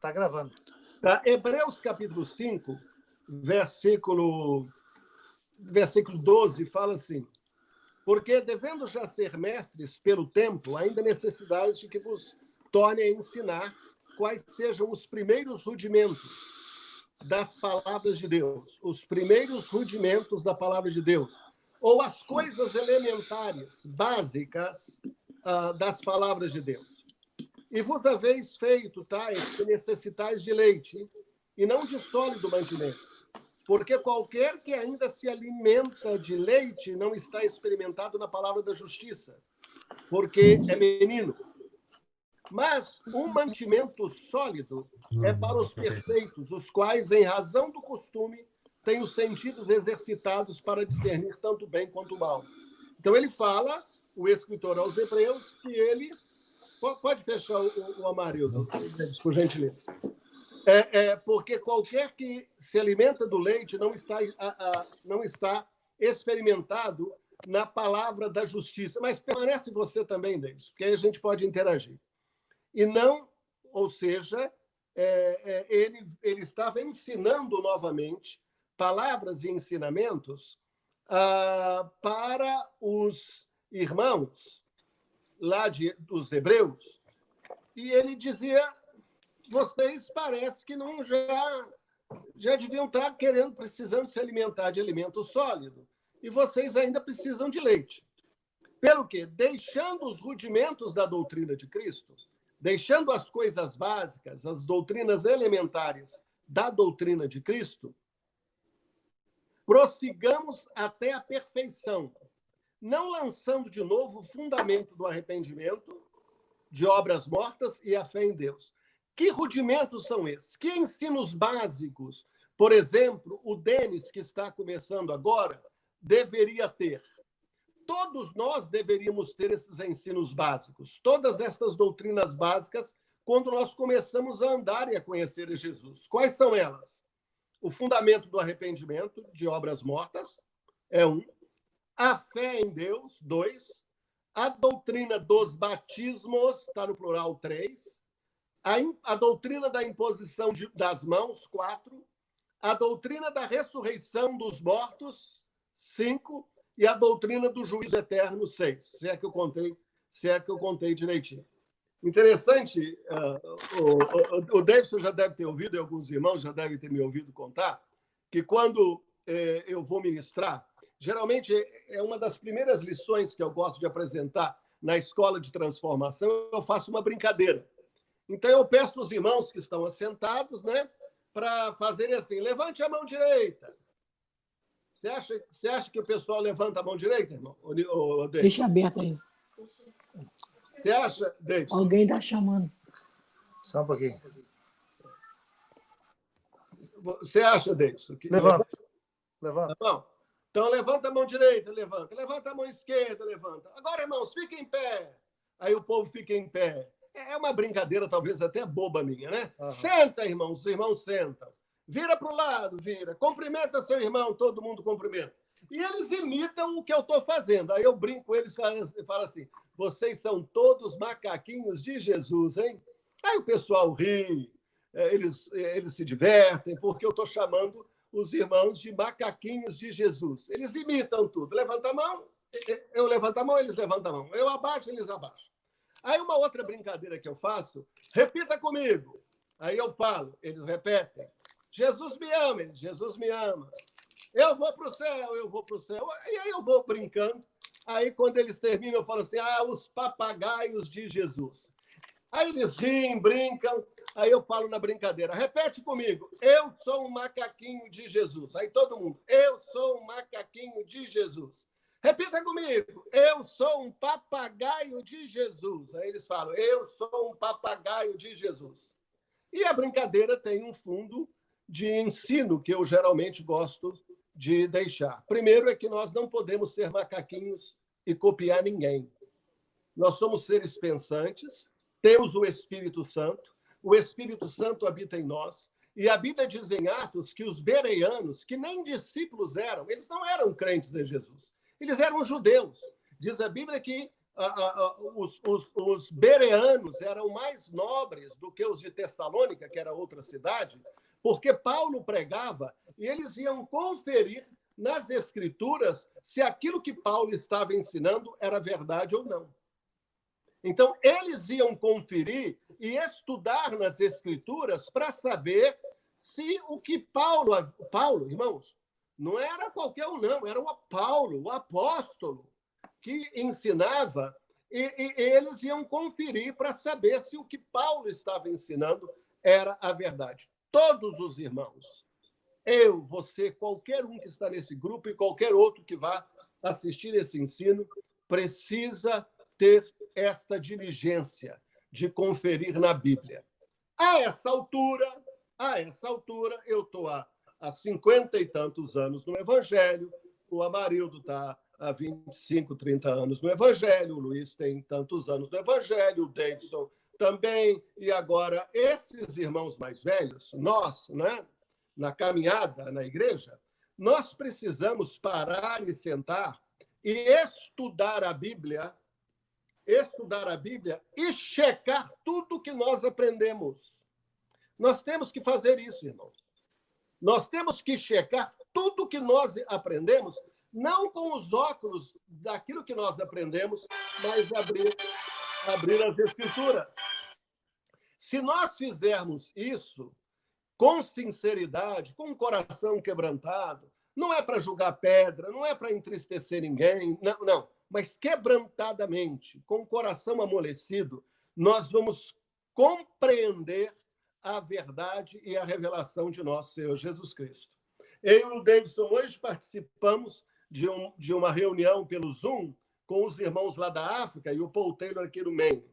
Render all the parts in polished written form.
Está gravando. Tá? Hebreus capítulo 5, versículo 12, fala assim: porque, devendo já ser mestres pelo tempo, ainda necessitais de que vos torne a ensinar quais sejam os primeiros rudimentos das palavras de Deus, os primeiros rudimentos da palavra de Deus, ou as coisas elementares, básicas das palavras de Deus. E vos haveis feito tais que necessitais de leite, e não de sólido mantimento. Porque qualquer que ainda se alimenta de leite não está experimentado na palavra da justiça, porque é menino. Mas um mantimento sólido é para os perfeitos, os quais, em razão do costume, têm os sentidos exercitados para discernir tanto bem quanto mal. Então ele fala, o escritor aos Hebreus, que ele... Pode fechar o Amarildo, por gentileza. Porque qualquer que se alimenta do leite não está experimentado na palavra da justiça. Mas permanece você também, Denis, porque aí a gente pode interagir. E não, ou seja, ele estava ensinando novamente palavras e ensinamentos para os irmãos lá dos Hebreus, e ele dizia: vocês parece que não já deviam estar precisando se alimentar de alimento sólido, e vocês ainda precisam de leite. Pelo quê? Deixando os rudimentos da doutrina de Cristo, deixando as coisas básicas, as doutrinas elementares da doutrina de Cristo, prossigamos até a perfeição, não lançando de novo o fundamento do arrependimento, de obras mortas e a fé em Deus. Que rudimentos são esses? Que ensinos básicos, por exemplo, o Denis, que está começando agora, deveria ter? Todos nós deveríamos ter esses ensinos básicos, todas estas doutrinas básicas, quando nós começamos a andar e a conhecer Jesus. Quais são elas? O fundamento do arrependimento, de obras mortas, é um. A fé em Deus, 2. A doutrina dos batismos, está no plural, 3. A doutrina da imposição das mãos, 4. A doutrina da ressurreição dos mortos, 5. E a doutrina do juízo eterno, 6. Se é que eu contei direitinho. Interessante, o Davidson já deve ter ouvido, e alguns irmãos já devem ter me ouvido contar, que quando eu vou ministrar, geralmente é uma das primeiras lições que eu gosto de apresentar na escola de transformação, eu faço uma brincadeira. Então, eu peço aos irmãos que estão assentados, né, para fazerem assim: levante a mão direita. Você acha que o pessoal levanta a mão direita, irmão? Deixa aberto aí. Você acha, Davidson? Alguém está chamando. Só um pouquinho. Você acha, Davidson? Levanta. Não. Então, levanta a mão direita, levanta. Levanta a mão esquerda, levanta. Agora, irmãos, fiquem em pé. Aí o povo fica em pé. É uma brincadeira, talvez até boba minha, né? Uhum. Senta, irmãos. Os irmãos sentam. Vira para o lado, vira. Cumprimenta seu irmão, todo mundo cumprimenta. E eles imitam o que eu estou fazendo. Aí eu brinco com eles e falo assim: vocês são todos macaquinhos de Jesus, hein? Aí o pessoal ri, eles se divertem, porque eu estou chamando os irmãos de macaquinhos de Jesus. Eles imitam tudo. Levanta a mão, eu levanto a mão, eles levantam a mão. Eu abaixo, eles abaixam. Aí uma outra brincadeira que eu faço: repita comigo. Aí eu falo, eles repetem: Jesus me ama, Jesus me ama. Eu vou para o céu, eu vou para o céu. E aí eu vou brincando. Aí quando eles terminam, eu falo assim: os papagaios de Jesus. Aí eles riem, brincam. Aí eu falo na brincadeira: repete comigo: eu sou um macaquinho de Jesus. Aí todo mundo: eu sou um macaquinho de Jesus. Repita comigo: eu sou um papagaio de Jesus. Aí eles falam: eu sou um papagaio de Jesus. E a brincadeira tem um fundo de ensino que eu geralmente gosto de deixar. Primeiro é que nós não podemos ser macaquinhos e copiar ninguém. Nós somos seres pensantes, temos o Espírito Santo habita em nós, e a Bíblia diz em Atos que os bereanos, que nem discípulos eram, eles não eram crentes em Jesus, eles eram judeus. Diz a Bíblia que os bereanos eram mais nobres do que os de Tessalônica, que era outra cidade, porque Paulo pregava e eles iam conferir nas Escrituras se aquilo que Paulo estava ensinando era verdade ou não. Então, eles iam conferir e estudar nas Escrituras para saber se o que Paulo, irmãos, não era qualquer um, não, era o Paulo, o apóstolo, que ensinava, e eles iam conferir para saber se o que Paulo estava ensinando era a verdade. Todos os irmãos, eu, você, qualquer um que está nesse grupo e qualquer outro que vá assistir esse ensino, precisa ter esta diligência de conferir na Bíblia. A essa altura, eu estou há 50 e tantos anos no Evangelho, o Amarildo está há 25, 30 anos no Evangelho, o Luiz tem tantos anos no Evangelho, o Davidson também, e agora esses irmãos mais velhos, nós, né, na caminhada na igreja, nós precisamos parar e sentar e estudar a Bíblia e checar tudo que nós aprendemos. Nós temos que fazer isso, irmãos. Nós temos que checar tudo que nós aprendemos, não com os óculos daquilo que nós aprendemos, mas abrir as Escrituras. Se nós fizermos isso com sinceridade, com o coração quebrantado, não é para julgar pedra, não é para entristecer ninguém, não, mas quebrantadamente, com o coração amolecido, nós vamos compreender a verdade e a revelação de nosso Senhor Jesus Cristo. Eu e o Davidson hoje participamos de uma reunião pelo Zoom com os irmãos lá da África e o Paul Taylor aqui no Maine.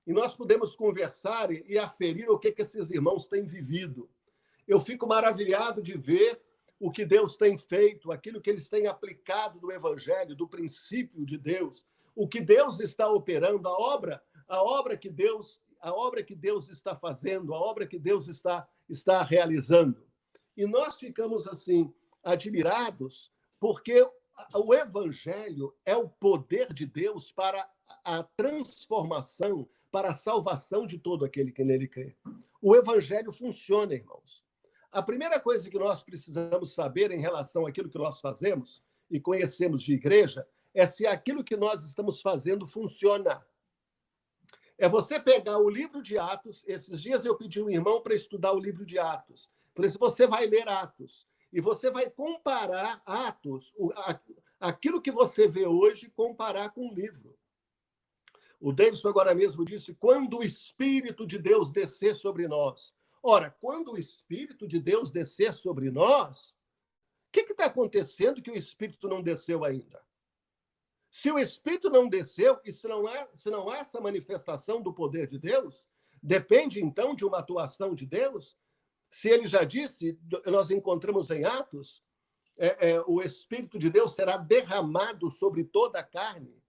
E nós pudemos conversar e aferir o que esses irmãos têm vivido. Eu fico maravilhado de ver o que Deus tem feito, aquilo que eles têm aplicado do Evangelho, do princípio de Deus, o que Deus está operando, a obra que Deus está fazendo, a obra que Deus está realizando. E nós ficamos assim admirados, porque o Evangelho é o poder de Deus para a transformação, para a salvação de todo aquele que nele crê. O Evangelho funciona, irmãos. A primeira coisa que nós precisamos saber em relação àquilo que nós fazemos e conhecemos de igreja é se aquilo que nós estamos fazendo funciona. É você pegar o livro de Atos. Esses dias eu pedi um irmão para estudar o livro de Atos. Falei, se você vai ler Atos e você vai comparar Atos, aquilo que você vê hoje, comparar com o livro. O Davidson agora mesmo disse, quando o Espírito de Deus descer sobre nós. Ora, quando o Espírito de Deus descer sobre nós, o que está acontecendo que o Espírito não desceu ainda? Se o Espírito não desceu, e se não há essa manifestação do poder de Deus, depende, então, de uma atuação de Deus. Se ele já disse, nós encontramos em Atos, o Espírito de Deus será derramado sobre toda a carne.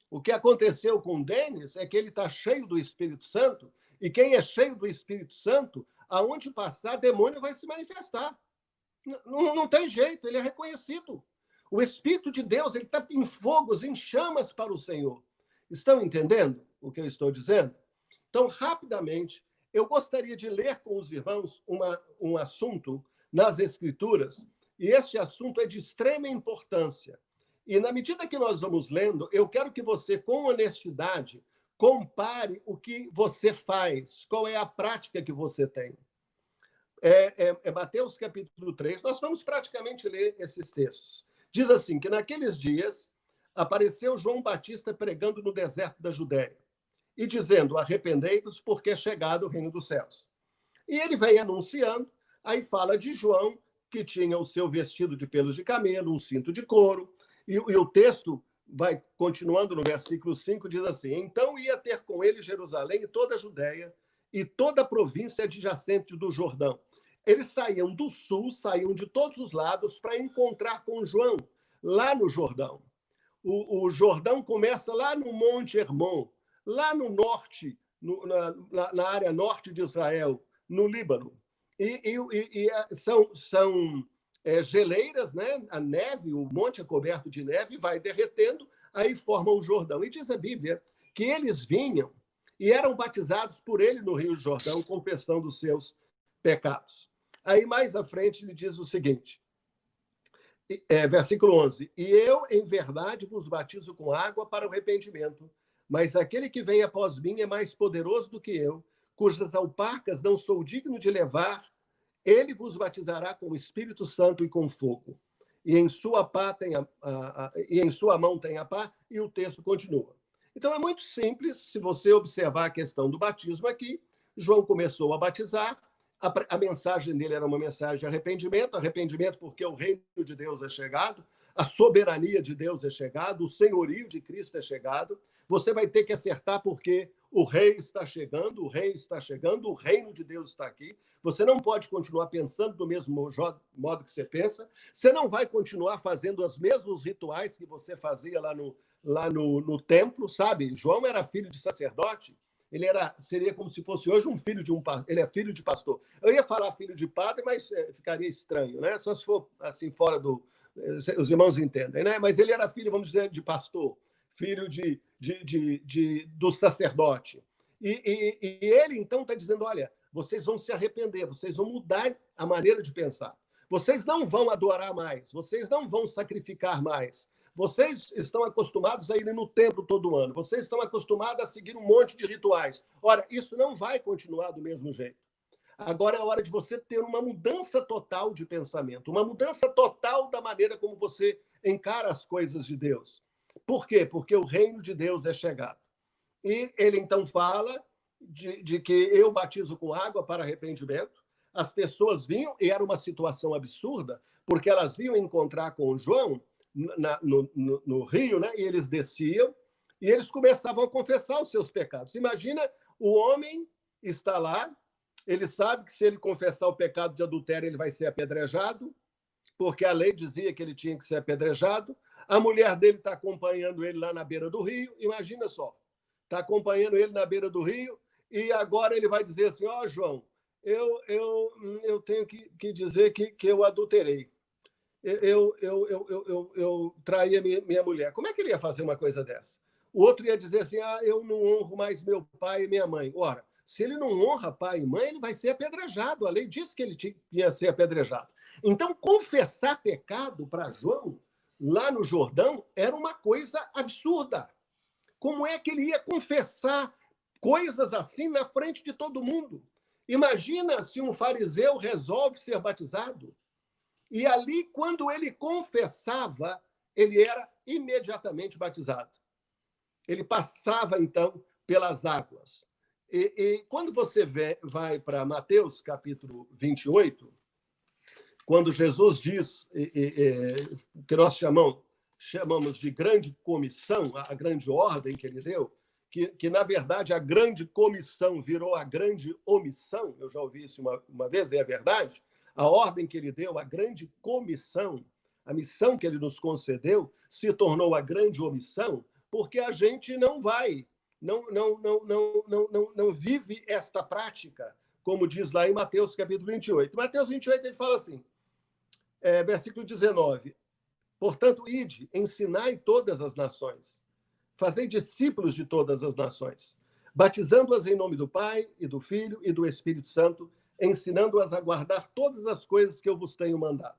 O que aconteceu com Denis é que ele está cheio do Espírito Santo, e quem é cheio do Espírito Santo, aonde passar, demônio vai se manifestar. Não tem jeito, ele é reconhecido. O Espírito de Deus ele está em fogos, em chamas para o Senhor. Estão entendendo o que eu estou dizendo? Então, rapidamente, eu gostaria de ler com os irmãos um assunto nas Escrituras, e este assunto é de extrema importância. E, na medida que nós vamos lendo, eu quero que você, com honestidade, compare o que você faz, qual é a prática que você tem. Mateus capítulo 3, nós vamos praticamente ler esses textos. Diz assim, que naqueles dias apareceu João Batista pregando no deserto da Judéia e dizendo, arrependei-vos porque é chegado o reino dos céus. E ele vem anunciando, aí fala de João, que tinha o seu vestido de pelos de camelo, um cinto de couro, e o texto vai continuando no versículo 5, diz assim, então ia ter com ele Jerusalém e toda a Judéia e toda a província adjacente do Jordão. Eles saíam do sul, saíam de todos os lados para encontrar com João, lá no Jordão. O Jordão começa lá no Monte Hermon, lá no norte, na área norte de Israel, no Líbano. São geleiras, né? A neve, o monte é coberto de neve, vai derretendo, aí forma o Jordão. E diz a Bíblia que eles vinham e eram batizados por ele no Rio Jordão, confessando os seus pecados. Aí, mais à frente, ele diz o seguinte, versículo 11, e eu, em verdade, vos batizo com água para o arrependimento, mas aquele que vem após mim é mais poderoso do que eu, cujas alparcas não sou digno de levar, ele vos batizará com o Espírito Santo e com fogo. E em sua mão tem a pá, e o texto continua. Então é muito simples, se você observar a questão do batismo aqui, João começou a batizar, a mensagem dele era uma mensagem de arrependimento porque o reino de Deus é chegado, a soberania de Deus é chegado, o senhorio de Cristo é chegado, você vai ter que acertar porque o rei está chegando, o reino de Deus está aqui. Você não pode continuar pensando do mesmo modo que você pensa. Você não vai continuar fazendo os mesmos rituais que você fazia lá no templo, sabe? João era filho de sacerdote. Seria como se fosse hoje um filho de ele é filho de pastor. Eu ia falar filho de padre, mas ficaria estranho, né? Só se for assim fora do... Os irmãos entendem, né? Mas ele era filho, vamos dizer, de pastor, filho do sacerdote. E ele, então, está dizendo, olha, vocês vão se arrepender, vocês vão mudar a maneira de pensar. Vocês não vão adorar mais, vocês não vão sacrificar mais. Vocês estão acostumados a ir no templo todo ano, vocês estão acostumados a seguir um monte de rituais. Ora, isso não vai continuar do mesmo jeito. Agora é a hora de você ter uma mudança total de pensamento, uma mudança total da maneira como você encara as coisas de Deus. Por quê? Porque o reino de Deus é chegado. E ele então fala de que eu batizo com água para arrependimento. As pessoas vinham, e era uma situação absurda, porque elas vinham encontrar com João no rio, né? E eles desciam, e eles começavam a confessar os seus pecados. Imagina, o homem está lá, ele sabe que se ele confessar o pecado de adultério, ele vai ser apedrejado, porque a lei dizia que ele tinha que ser apedrejado. A mulher dele está acompanhando ele lá na beira do rio, imagina só, está acompanhando ele na beira do rio, e agora ele vai dizer assim, ó, João, eu tenho que dizer que eu adulterei. Eu traí a minha mulher. Como é que ele ia fazer uma coisa dessa? O outro ia dizer assim, eu não honro mais meu pai e minha mãe. Ora, se ele não honra pai e mãe, ele vai ser apedrejado. A lei disse que ele tinha que ser apedrejado. Então, confessar pecado para João, lá no Jordão, era uma coisa absurda. Como é que ele ia confessar coisas assim na frente de todo mundo? Imagina se um fariseu resolve ser batizado. E ali, quando ele confessava, ele era imediatamente batizado. Ele passava, então, pelas águas. E quando você vai para Mateus, capítulo 28, quando Jesus diz que nós chamamos de grande comissão, a grande ordem que ele deu, que na verdade, a grande comissão virou a grande omissão, eu já ouvi isso uma vez, é verdade, a ordem que ele deu, a grande comissão, a missão que ele nos concedeu, se tornou a grande omissão, porque a gente não vive esta prática, como diz lá em Mateus capítulo 28. Mateus 28, ele fala assim, versículo 19, portanto, ide, ensinai todas as nações, fazei discípulos de todas as nações, batizando-as em nome do Pai, e do Filho, e do Espírito Santo, ensinando-as a guardar todas as coisas que eu vos tenho mandado.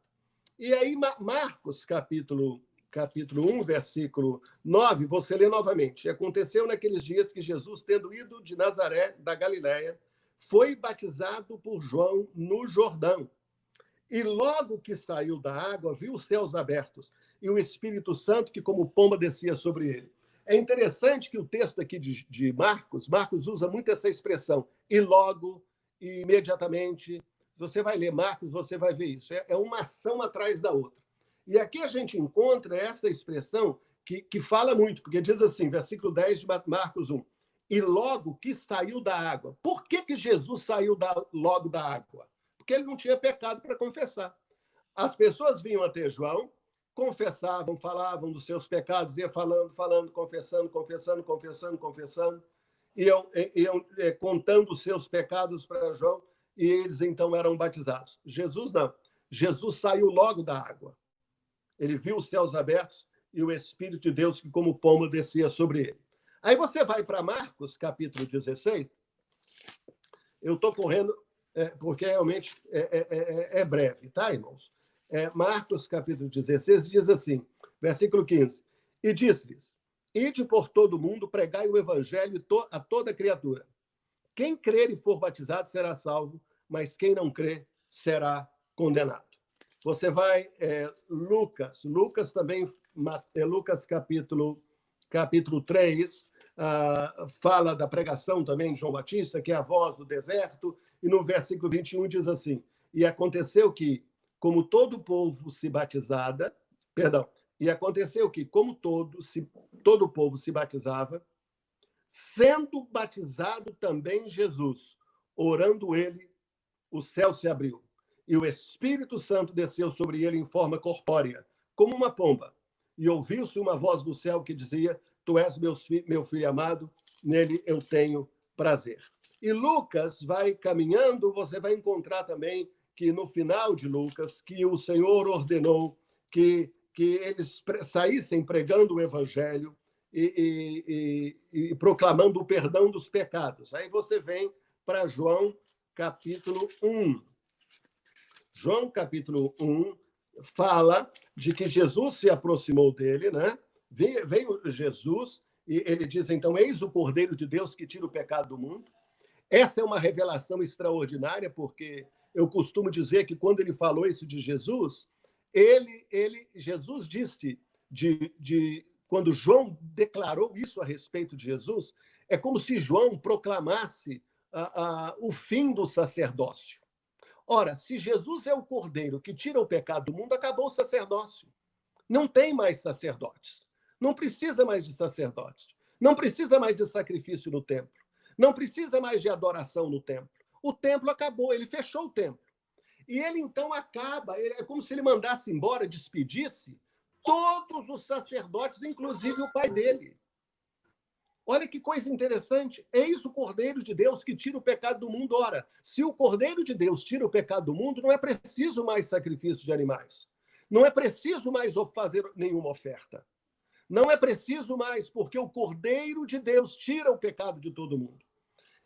E aí, Marcos, capítulo 1, versículo 9, você lê novamente. Aconteceu naqueles dias que Jesus, tendo ido de Nazaré, da Galiléia, foi batizado por João no Jordão. E logo que saiu da água, viu os céus abertos e o Espírito Santo que como pomba descia sobre ele. É interessante que o texto aqui de Marcos usa muito essa expressão, e logo, e imediatamente. Você vai ler Marcos, você vai ver isso. É uma ação atrás da outra. E aqui a gente encontra essa expressão que fala muito, porque diz assim, versículo 10 de Marcos 1, e logo que saiu da água. Por que Jesus saiu logo da água? Porque ele não tinha pecado para confessar. As pessoas vinham até João, confessavam, falavam dos seus pecados, ia falando, confessando, iam contando os seus pecados para João, e eles então eram batizados. Jesus não. Jesus saiu logo da água. Ele viu os céus abertos e o Espírito de Deus que como pomba descia sobre ele. Aí você vai para Marcos, capítulo 16. Eu estou correndo, porque realmente é breve, tá, irmãos? Marcos, capítulo 16, diz assim, versículo 15. E disse-lhes, ide por todo o mundo, pregai o evangelho a toda criatura. Quem crer e for batizado será salvo, mas quem não crer será condenado. Você vai, Lucas também, Lucas capítulo 3, fala da pregação também de João Batista, que é a voz do deserto, e no versículo 21 diz assim, e aconteceu que, como todo o povo se batizava, todo o povo se batizava, sendo batizado também Jesus, orando ele, o céu se abriu, e o Espírito Santo desceu sobre ele em forma corpórea, como uma pomba, e ouviu-se uma voz do céu que dizia, tu és meu filho amado, nele eu tenho prazer. E Lucas vai caminhando, você vai encontrar também que no final de Lucas, que o Senhor ordenou que eles saíssem pregando o evangelho e proclamando o perdão dos pecados. Aí você vem para João, capítulo 1. João, capítulo 1, fala de que Jesus se aproximou dele, né? Veio Jesus e ele diz, então, eis o Cordeiro de Deus que tira o pecado do mundo. Essa é uma revelação extraordinária, porque eu costumo dizer que quando ele falou isso de Jesus, Jesus disse, quando João declarou isso a respeito de Jesus, é como se João proclamasse o fim do sacerdócio. Ora, se Jesus é o Cordeiro que tira o pecado do mundo, acabou o sacerdócio. Não tem mais sacerdotes. Não precisa mais de sacerdotes. Não precisa mais de sacrifício no templo. Não precisa mais de adoração no templo. O templo acabou, ele fechou o templo. E ele, então, acaba, é como se ele mandasse embora, despedisse todos os sacerdotes, inclusive o pai dele. Olha que coisa interessante. Eis o Cordeiro de Deus que tira o pecado do mundo. Ora, se o Cordeiro de Deus tira o pecado do mundo, não é preciso mais sacrifício de animais. Não é preciso mais fazer nenhuma oferta. Não é preciso mais, porque o Cordeiro de Deus tira o pecado de todo mundo.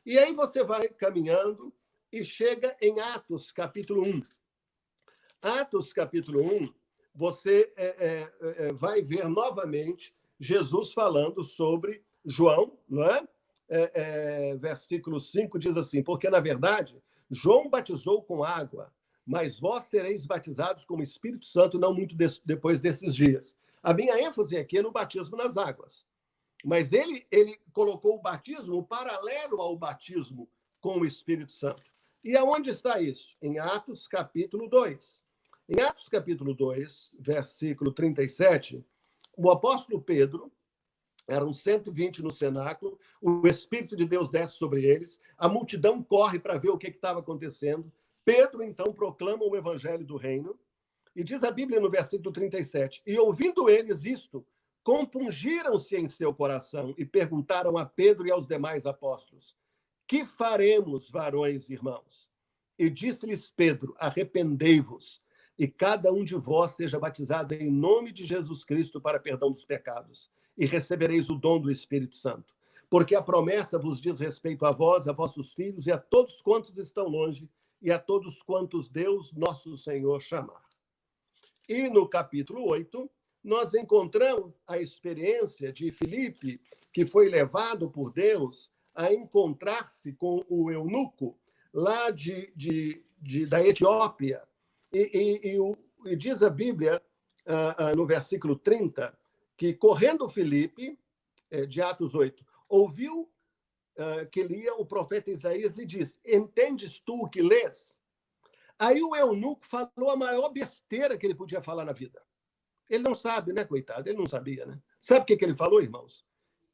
E aí você vai caminhando e chega em Atos, capítulo 1. Atos, capítulo 1, você vai ver novamente Jesus falando sobre João, não é? Versículo 5 diz assim, porque, na verdade, João batizou com água, mas vós sereis batizados com o Espírito Santo não muito depois desses dias. A minha ênfase aqui é no batismo nas águas. Mas ele colocou o batismo paralelo ao batismo com o Espírito Santo. E aonde está isso? Em Atos, capítulo 2. Em Atos, capítulo 2, versículo 37, o apóstolo Pedro, eram 120 no cenáculo, o Espírito de Deus desce sobre eles, a multidão corre para ver o que estava acontecendo. Pedro, então, proclama o evangelho do reino, e diz a Bíblia no versículo 37, e ouvindo eles isto, compungiram-se em seu coração e perguntaram a Pedro e aos demais apóstolos, que faremos, varões e irmãos? E disse-lhes Pedro, arrependei-vos, e cada um de vós seja batizado em nome de Jesus Cristo para perdão dos pecados, e recebereis o dom do Espírito Santo. Porque a promessa vos diz respeito a vós, a vossos filhos e a todos quantos estão longe, e a todos quantos Deus, nosso Senhor, chamar. E no capítulo 8, nós encontramos a experiência de Filipe, que foi levado por Deus a encontrar-se com o eunuco lá da Etiópia. E diz a Bíblia, no versículo 30, que correndo Filipe, de Atos 8, ouviu que lia o profeta Isaías e diz, entendes tu o que lês? Aí o eunuco falou a maior besteira que ele podia falar na vida. Ele não sabe, né, coitado? Ele não sabia, né? Sabe o que ele falou, irmãos?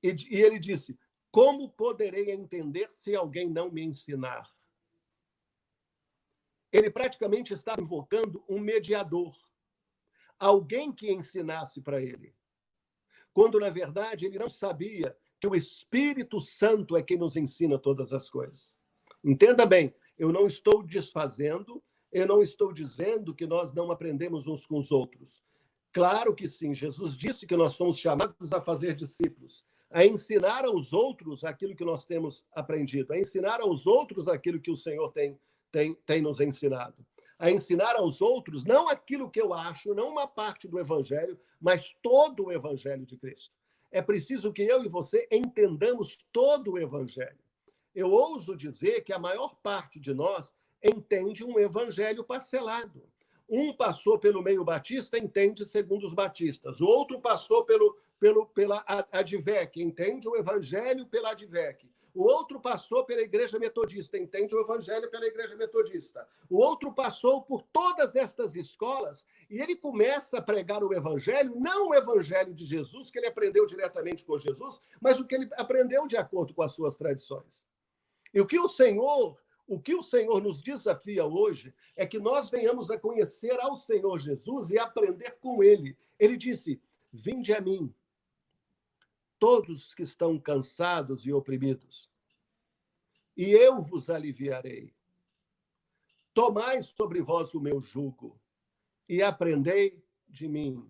E ele disse, como poderei entender se alguém não me ensinar? Ele praticamente estava invocando um mediador, alguém que ensinasse para ele. Quando, na verdade, ele não sabia que o Espírito Santo é quem nos ensina todas as coisas. Entenda bem, eu não estou desfazendo, eu não estou dizendo que nós não aprendemos uns com os outros. Claro que sim. Jesus disse que nós somos chamados a fazer discípulos, a ensinar aos outros aquilo que nós temos aprendido, a ensinar aos outros aquilo que o Senhor tem nos ensinado, a ensinar aos outros não aquilo que eu acho, não uma parte do Evangelho, mas todo o Evangelho de Cristo. É preciso que eu e você entendamos todo o Evangelho. Eu ouso dizer que a maior parte de nós entende um Evangelho parcelado. Um passou pelo meio batista, entende segundo os batistas. O outro passou pela Advec, entende o Evangelho pela Advec. O outro passou pela Igreja Metodista, entende o Evangelho pela Igreja Metodista. O outro passou por todas estas escolas e ele começa a pregar o Evangelho, não o Evangelho de Jesus, que ele aprendeu diretamente com Jesus, mas o que ele aprendeu de acordo com as suas tradições. E o que o Senhor nos desafia hoje é que nós venhamos a conhecer ao Senhor Jesus e aprender com ele. Ele disse: vinde a mim, todos que estão cansados e oprimidos, e eu vos aliviarei. Tomai sobre vós o meu jugo e aprendei de mim,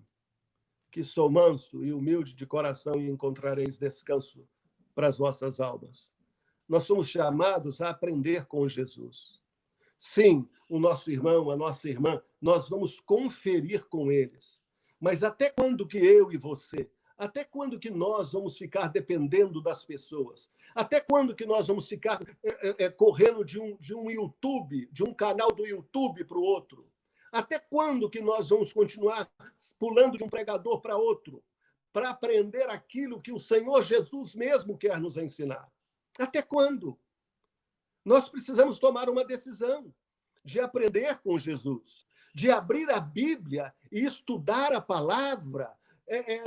que sou manso e humilde de coração, e encontrareis descanso para as vossas almas. Nós somos chamados a aprender com Jesus. Sim, o nosso irmão, a nossa irmã, nós vamos conferir com eles. Mas até quando que eu e você, até quando que nós vamos ficar dependendo das pessoas? Até quando que nós vamos ficar correndo de um YouTube, de um canal do YouTube para o outro? Até quando que nós vamos continuar pulando de um pregador para outro, para aprender aquilo que o Senhor Jesus mesmo quer nos ensinar? Até quando? Nós precisamos tomar uma decisão de aprender com Jesus, de abrir a Bíblia e estudar a palavra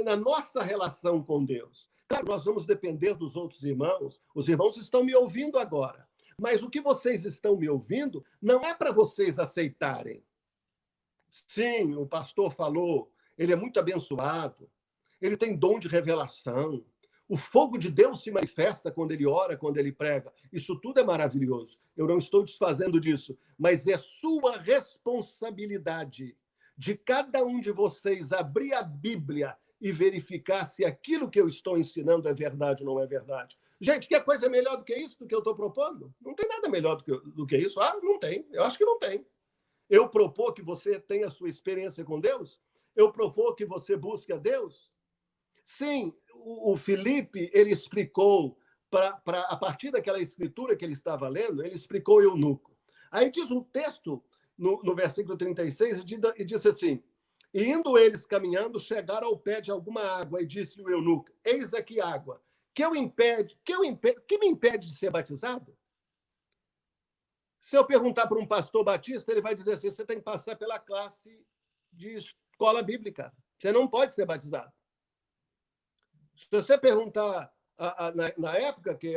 na nossa relação com Deus. Claro, nós vamos depender dos outros irmãos. Os irmãos estão me ouvindo agora. Mas o que vocês estão me ouvindo não é para vocês aceitarem. Sim, o pastor falou, ele é muito abençoado, ele tem dom de revelação. O fogo de Deus se manifesta quando ele ora, quando ele prega. Isso tudo é maravilhoso. Eu não estou desfazendo disso, mas é sua responsabilidade de cada um de vocês abrir a Bíblia e verificar se aquilo que eu estou ensinando é verdade ou não é verdade. Gente, que coisa melhor do que isso, do que eu estou propondo? Não tem nada melhor do que isso. Ah, não tem. Eu acho que não tem. Eu propor que você tenha a sua experiência com Deus? Eu propor que você busque a Deus? Sim, o Felipe, ele explicou, a partir daquela escritura que ele estava lendo, ele explicou o eunuco. Aí diz um texto, no versículo 36, e diz assim: e indo eles caminhando, chegaram ao pé de alguma água, e disse o eunuco: eis aqui água, que me impede de ser batizado? Se eu perguntar para um pastor batista, ele vai dizer assim: você tem que passar pela classe de escola bíblica, você não pode ser batizado. Se você perguntar, na época que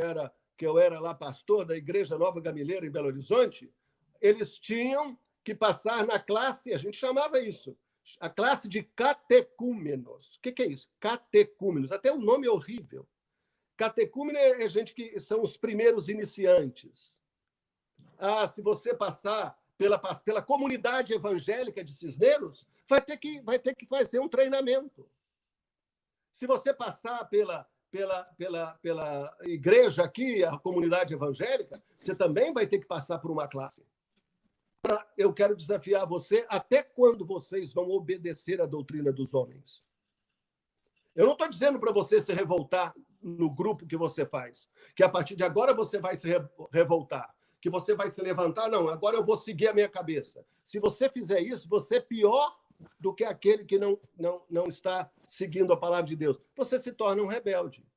eu era lá pastor da Igreja Nova Gamileira, em Belo Horizonte, eles tinham que passar na classe, a gente chamava isso, a classe de catecúmenos. O que é isso? Catecúmenos. Até o nome é horrível. Catecúmeno é gente que são os primeiros iniciantes. Ah, se você passar pela comunidade evangélica de Cisneros, vai ter que fazer um treinamento. Se você passar pela igreja aqui, a comunidade evangélica, você também vai ter que passar por uma classe. Eu quero desafiar você, até quando vocês vão obedecer à doutrina dos homens? Eu não estou dizendo para você se revoltar no grupo que você faz, que a partir de agora você vai se revoltar, que você vai se levantar, não, agora eu vou seguir a minha cabeça. Se você fizer isso, você é pior do que aquele que não está seguindo a palavra de Deus. Você se torna um rebelde.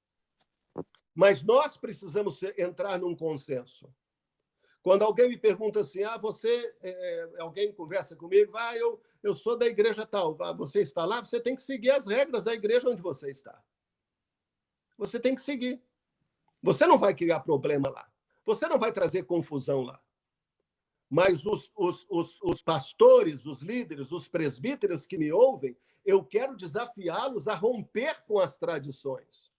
Mas nós precisamos entrar num consenso. Quando alguém me pergunta assim, alguém conversa comigo, eu sou da igreja tal, você está lá, você tem que seguir as regras da igreja onde você está. Você tem que seguir. Você não vai criar problema lá. Você não vai trazer confusão lá. Mas os pastores, os líderes, os presbíteros que me ouvem, eu quero desafiá-los a romper com as tradições.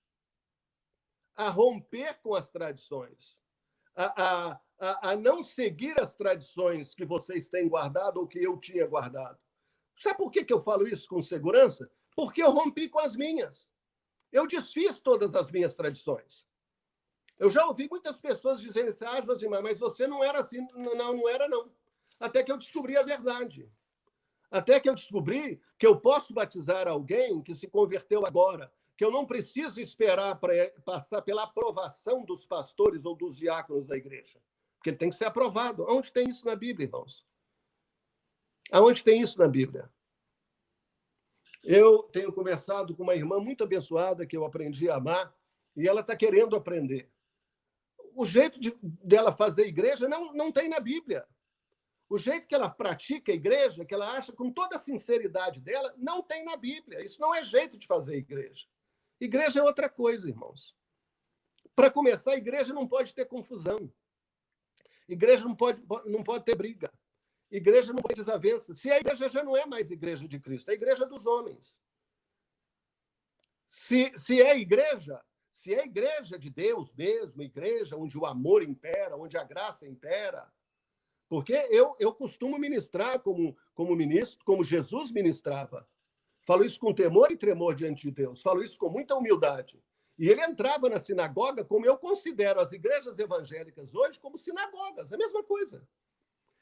A romper com as tradições. A não seguir as tradições que vocês têm guardado ou que eu tinha guardado. Sabe por que eu falo isso com segurança? Porque eu rompi com as minhas. Eu desfiz todas as minhas tradições. Eu já ouvi muitas pessoas dizendo assim, Josimar, mas você não era assim. Não era, não. Até que eu descobri a verdade. Até que eu descobri que eu posso batizar alguém que se converteu agora, que eu não preciso esperar para passar pela aprovação dos pastores ou dos diáconos da igreja. Porque ele tem que ser aprovado. Onde tem isso na Bíblia, irmãos? Aonde tem isso na Bíblia? Eu tenho conversado com uma irmã muito abençoada que eu aprendi a amar e ela está querendo aprender. O jeito dela fazer igreja não tem na Bíblia. O jeito que ela pratica a igreja, que ela acha com toda a sinceridade dela, não tem na Bíblia. Isso não é jeito de fazer igreja. Igreja é outra coisa, irmãos. Para começar, a igreja não pode ter confusão. Igreja não pode ter briga. Igreja não pode ter desavença. Se a igreja já não é mais igreja de Cristo, é a igreja dos homens. Se é igreja de Deus mesmo, igreja onde o amor impera, onde a graça impera, porque eu costumo ministrar como ministro, como Jesus ministrava. Falo isso com temor e tremor diante de Deus. Falo isso com muita humildade. E ele entrava na sinagoga, como eu considero as igrejas evangélicas hoje, como sinagogas. É a mesma coisa.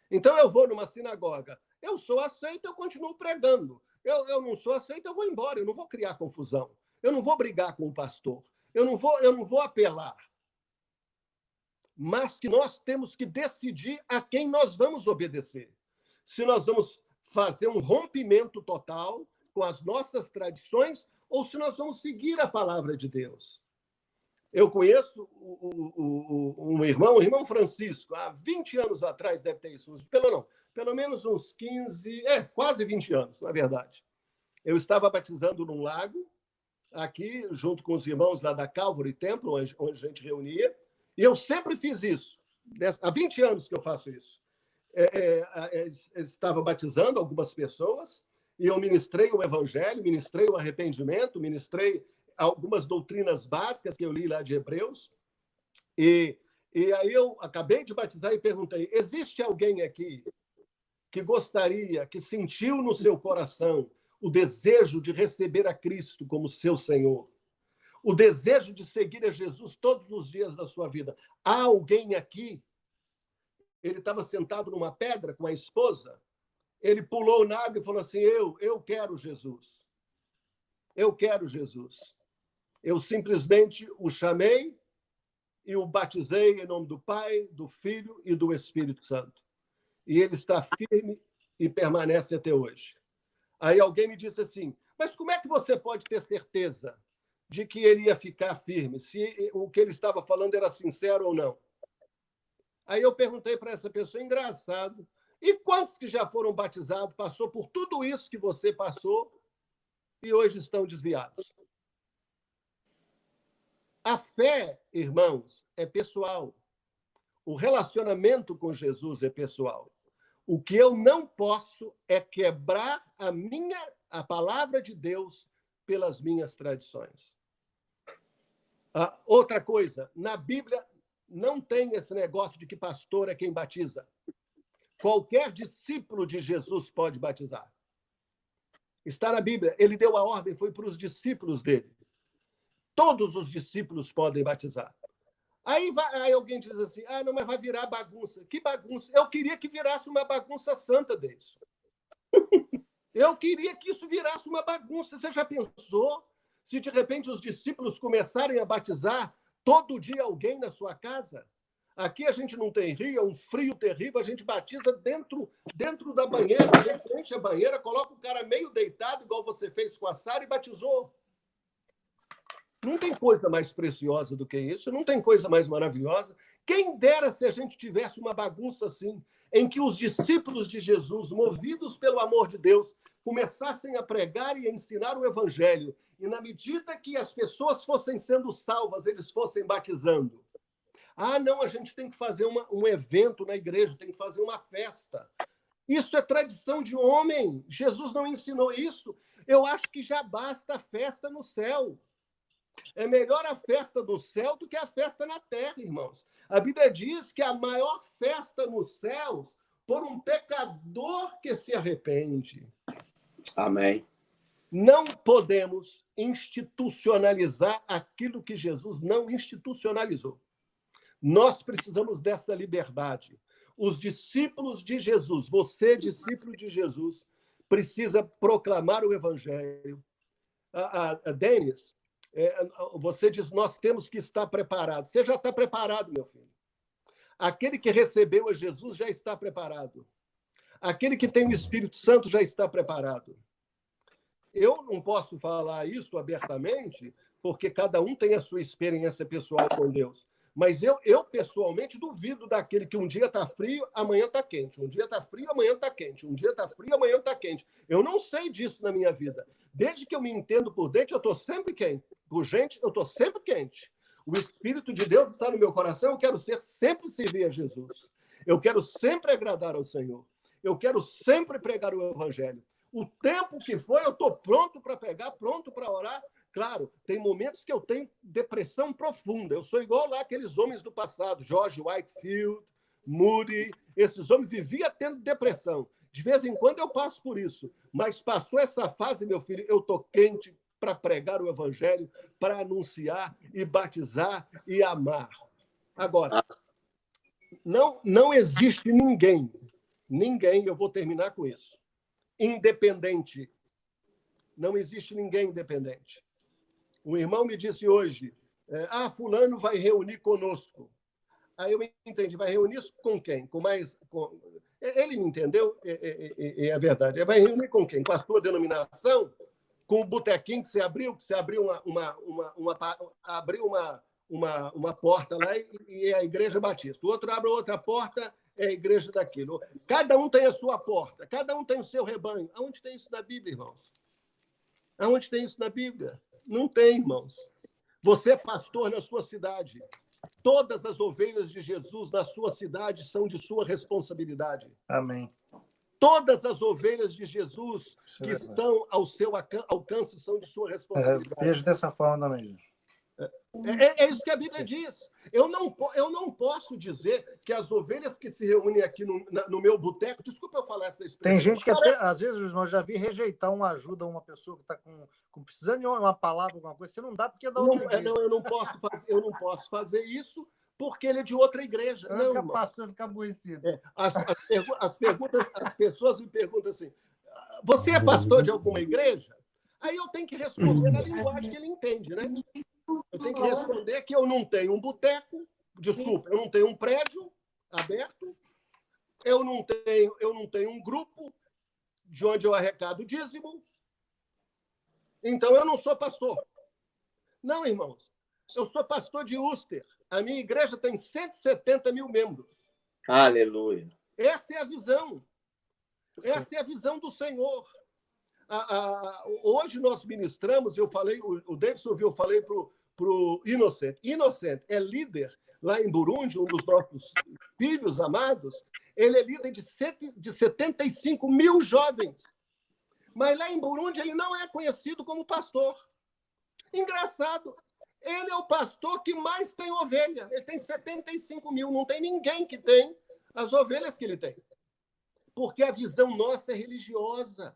Então, eu vou numa sinagoga. Eu sou aceito, eu continuo pregando. Eu não sou aceito, eu vou embora. Eu não vou criar confusão. Eu não vou brigar com o pastor. Eu não vou apelar. Mas que nós temos que decidir a quem nós vamos obedecer. Se nós vamos fazer um rompimento total com as nossas tradições ou se nós vamos seguir a palavra de Deus. Eu conheço um irmão Francisco, há 20 anos atrás deve ter isso, pelo menos uns 15, quase 20 anos, na verdade. Eu estava batizando num lago, aqui, junto com os irmãos lá da Calvary Temple, onde a gente reunia, e eu sempre fiz isso. Há 20 anos que eu faço isso. Estava batizando algumas pessoas e eu ministrei o evangelho, ministrei o arrependimento, ministrei algumas doutrinas básicas que eu li lá de Hebreus. E aí eu acabei de batizar e perguntei, existe alguém aqui que gostaria, que sentiu no seu coração o desejo de receber a Cristo como seu Senhor? O desejo de seguir a Jesus todos os dias da sua vida. Há alguém aqui? Ele estava sentado numa pedra com a esposa. Ele pulou na água e falou assim, eu quero Jesus. Eu quero Jesus. Eu simplesmente o chamei e o batizei em nome do Pai, do Filho e do Espírito Santo. E ele está firme e permanece até hoje. Aí alguém me disse assim, mas como é que você pode ter certeza de que ele ia ficar firme, se o que ele estava falando era sincero ou não? Aí eu perguntei para essa pessoa, engraçado, e quantos que já foram batizados, passou por tudo isso que você passou e hoje estão desviados? A fé, irmãos, é pessoal. O relacionamento com Jesus é pessoal. O que eu não posso é quebrar a palavra de Deus pelas minhas tradições. Outra coisa, na Bíblia não tem esse negócio de que pastor é quem batiza. Qualquer discípulo de Jesus pode batizar. Está na Bíblia. Ele deu a ordem, foi para os discípulos dele. Todos os discípulos podem batizar. Aí alguém diz assim, não, mas vai virar bagunça. Que bagunça? Eu queria que virasse uma bagunça santa disso. Eu queria que isso virasse uma bagunça. Você já pensou se, de repente, os discípulos começarem a batizar todo dia alguém na sua casa? Aqui a gente não tem rio, é um frio terrível, a gente batiza dentro da banheira, a gente enche a banheira, coloca o cara meio deitado, igual você fez com a Sara, e batizou. Não tem coisa mais preciosa do que isso, não tem coisa mais maravilhosa. Quem dera se a gente tivesse uma bagunça assim, em que os discípulos de Jesus, movidos pelo amor de Deus, começassem a pregar e a ensinar o evangelho, e na medida que as pessoas fossem sendo salvas, eles fossem batizando. Não, a gente tem que fazer um evento na igreja, tem que fazer uma festa. Isso é tradição de homem. Jesus não ensinou isso. Eu acho que já basta a festa no céu. É melhor a festa do céu do que a festa na terra, irmãos. A Bíblia diz que a maior festa nos céus por um pecador que se arrepende. Amém. Não podemos institucionalizar aquilo que Jesus não institucionalizou. Nós precisamos dessa liberdade. Os discípulos de Jesus, você, discípulo de Jesus, precisa proclamar o evangelho. Denis, você diz, nós temos que estar preparados. Você já está preparado, meu filho. Aquele que recebeu a Jesus já está preparado. Aquele que tem o Espírito Santo já está preparado. Eu não posso falar isso abertamente, porque cada um tem a sua experiência pessoal com Deus. Mas eu pessoalmente, duvido daquele que um dia está frio, amanhã está quente. Um dia está frio, amanhã está quente. Um dia está frio, amanhã está quente. Eu não sei disso na minha vida. Desde que eu me entendo por dentro, eu estou sempre quente. Por gente, eu estou sempre quente. O Espírito de Deus está no meu coração, eu quero sempre servir a Jesus. Eu quero sempre agradar ao Senhor. Eu quero sempre pregar o Evangelho. O tempo que for, eu estou pronto para pegar, pronto para orar. Claro, tem momentos que eu tenho depressão profunda. Eu sou igual lá aqueles homens do passado, George Whitefield, Moody. Esses homens viviam tendo depressão. De vez em quando eu passo por isso. Mas passou essa fase, meu filho, eu estou quente para pregar o Evangelho, para anunciar e batizar e amar. Agora, não existe ninguém, eu vou terminar com isso, independente. Não existe ninguém independente. Um irmão me disse hoje, fulano vai reunir conosco. Aí eu entendi, vai reunir com quem? Ele me entendeu, é verdade. Vai reunir com quem? Com a sua denominação? Com o botequinho que você abriu uma porta lá e é a Igreja Batista. O outro abre outra porta, é a igreja daquilo. Cada um tem a sua porta, cada um tem o seu rebanho. Aonde tem isso na Bíblia, irmãos? Aonde tem isso na Bíblia? Não tem, irmãos. Você é pastor na sua cidade. Todas as ovelhas de Jesus na sua cidade são de sua responsabilidade. Amém. Todas as ovelhas de Jesus que estão ao seu alcance são de sua responsabilidade. Vejo dessa forma também. É isso que a Bíblia diz. Eu não posso dizer que as ovelhas que se reúnem aqui no meu boteco... Desculpa eu falar essa expressão. Tem gente que até, às vezes, eu já vi rejeitar uma ajuda a uma pessoa que está precisando de uma palavra, alguma coisa. Você não dá porque é da outra igreja. Não, eu não posso fazer isso porque ele é de outra igreja. Não, fica passando, fica aborrecido. As pessoas me perguntam assim, você é pastor de alguma igreja? Aí eu tenho que responder na linguagem que ele entende, né? Eu tenho que responder que eu não tenho um boteco, desculpa, eu não tenho um prédio aberto, eu não tenho um grupo de onde eu arrecado dízimo, então eu não sou pastor. Não, irmãos, eu sou pastor de Uster. A minha igreja tem 170 mil membros. Aleluia. Essa é a visão. Essa é a visão do Senhor. Hoje nós ministramos, o Davidson ouviu, eu falei para o Innocent. Innocent é líder lá em Burundi, um dos nossos filhos amados. Ele é líder de 75 mil jovens. Mas lá em Burundi ele não é conhecido como pastor. Engraçado. Ele é o pastor que mais tem ovelha. Ele tem 75 mil. Não tem ninguém que tem as ovelhas que ele tem. Porque a visão nossa é religiosa.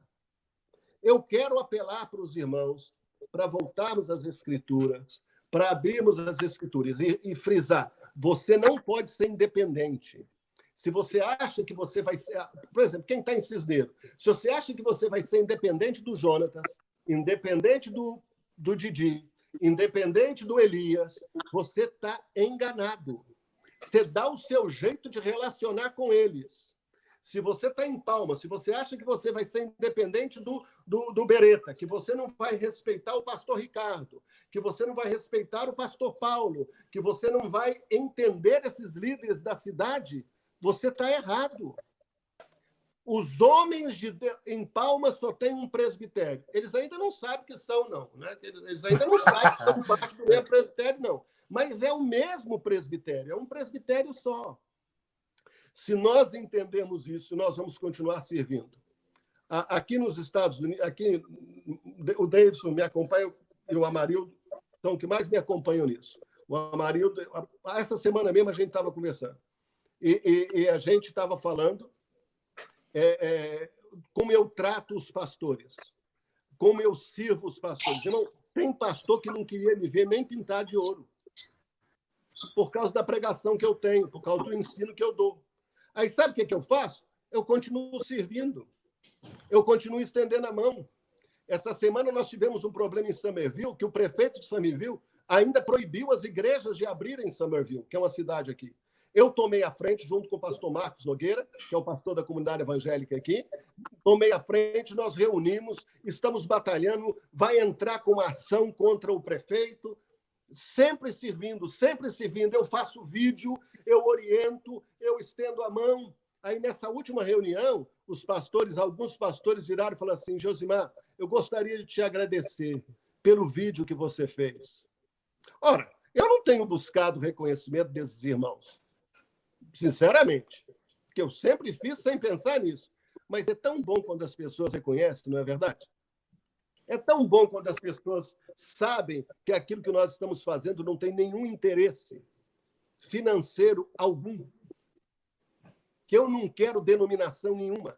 Eu quero apelar para os irmãos para voltarmos às Escrituras, para abrirmos as Escrituras e frisar, você não pode ser independente. Se você acha que você vai ser... Por exemplo, quem está em Cisneiro, se você acha que você vai ser independente do Jonatas, independente do Didi, independente do Elias, você está enganado. Você dá o seu jeito de relacionar com eles. Se você está em Palmas, se você acha que você vai ser independente do Bereta, que você não vai respeitar o pastor Ricardo, que você não vai respeitar o pastor Paulo, que você não vai entender esses líderes da cidade, você está errado. Os homens em Palmas só têm um presbitério. Eles ainda não sabem que são, não. Né? Eles ainda não sabem que são parte do mesmo presbitério, não. Mas é o mesmo presbitério, é um presbitério só. Se nós entendemos isso, nós vamos continuar servindo. Aqui nos Estados Unidos, aqui, o Davidson me acompanha e o Amarildo são os que mais me acompanham nisso. O Amarildo, essa semana mesmo a gente estava conversando. E a gente estava falando como eu trato os pastores, como eu sirvo os pastores. Irmão, tem pastor que não queria me ver nem pintar de ouro, por causa da pregação que eu tenho, por causa do ensino que eu dou. Aí sabe o que eu faço? Eu continuo servindo, eu continuo estendendo a mão. Essa semana nós tivemos um problema em Summerville, que o prefeito de Summerville ainda proibiu as igrejas de abrirem em Summerville, que é uma cidade aqui. Eu tomei a frente, junto com o pastor Marcos Nogueira, que é o pastor da comunidade evangélica aqui, tomei a frente, nós reunimos, estamos batalhando, vai entrar com uma ação contra o prefeito, sempre servindo, eu faço vídeo, eu oriento, eu estendo a mão. Aí, nessa última reunião, alguns pastores viraram e falaram assim: Josimar, eu gostaria de te agradecer pelo vídeo que você fez. Ora, eu não tenho buscado reconhecimento desses irmãos, sinceramente, porque eu sempre fiz sem pensar nisso. Mas é tão bom quando as pessoas reconhecem, não é verdade? É tão bom quando as pessoas sabem que aquilo que nós estamos fazendo não tem nenhum interesse financeiro algum, que eu não quero denominação nenhuma.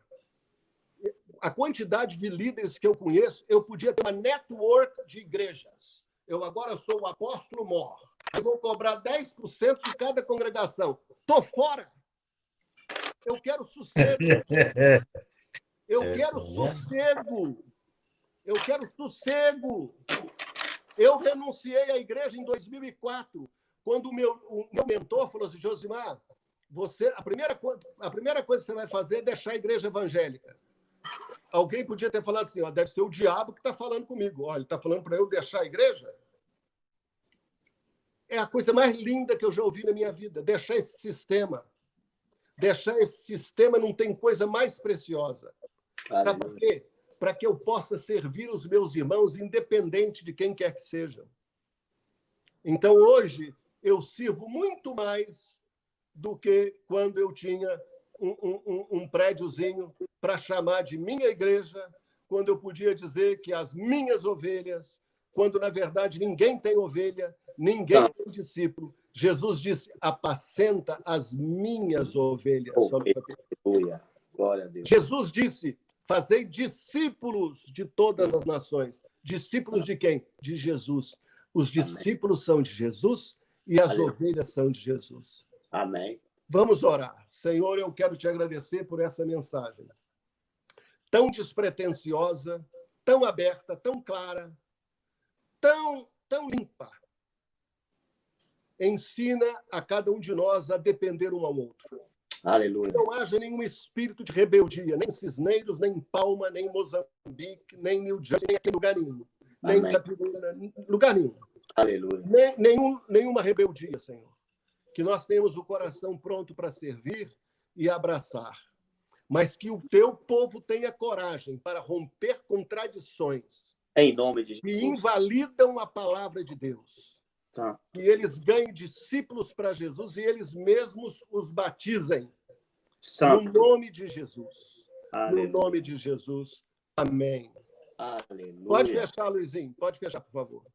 A quantidade de líderes que eu conheço, eu podia ter uma network de igrejas. Eu agora sou o apóstolo Mor. Eu vou cobrar 10% de cada congregação. Estou fora. Eu quero sossego. Eu quero sossego. Eu quero sossego. Eu renunciei à igreja em 2004, quando o meu mentor falou assim: Josimar, a primeira coisa que você vai fazer é deixar a igreja evangélica. Alguém podia ter falado assim: deve ser o diabo que está falando comigo. Olha, ele está falando para eu deixar a igreja? É a coisa mais linda que eu já ouvi na minha vida, deixar esse sistema. Deixar esse sistema não tem coisa mais preciosa. Sabe por quê? Para que eu possa servir os meus irmãos, independente de quem quer que sejam. Então, hoje, eu sirvo muito mais do que quando eu tinha um prédiozinho para chamar de minha igreja, quando eu podia dizer que as minhas ovelhas, quando, na verdade, ninguém tem ovelha, ninguém tem discípulo. Jesus disse: apacenta as minhas ovelhas. Glória a Deus. Jesus disse: fazei discípulos de todas as nações. Discípulos de quem? De Jesus. Os discípulos são de Jesus e as ovelhas são de Jesus. Amém. Vamos orar. Senhor, eu quero te agradecer por essa mensagem tão despretensiosa, tão aberta, tão clara, tão limpa. Ensina a cada um de nós a depender um ao outro. Aleluia. Não haja nenhum espírito de rebeldia, nem em Cisneiros, nem em Palma, nem em Moçambique, nem em New Jersey, nem aqui em lugar nenhum. Nem em Capiruna, lugar nenhum. Aleluia. Nenhuma rebeldia, Senhor. Que nós tenhamos o coração pronto para servir e abraçar. Mas que o teu povo tenha coragem para romper contradições. Em nome de Jesus. Que invalidam a palavra de Deus. Tá. Que eles ganhem discípulos para Jesus e eles mesmos os batizem. Santo. No nome de Jesus. Aleluia. No nome de Jesus. Amém. Aleluia. Pode fechar, Luizinho. Pode fechar, por favor.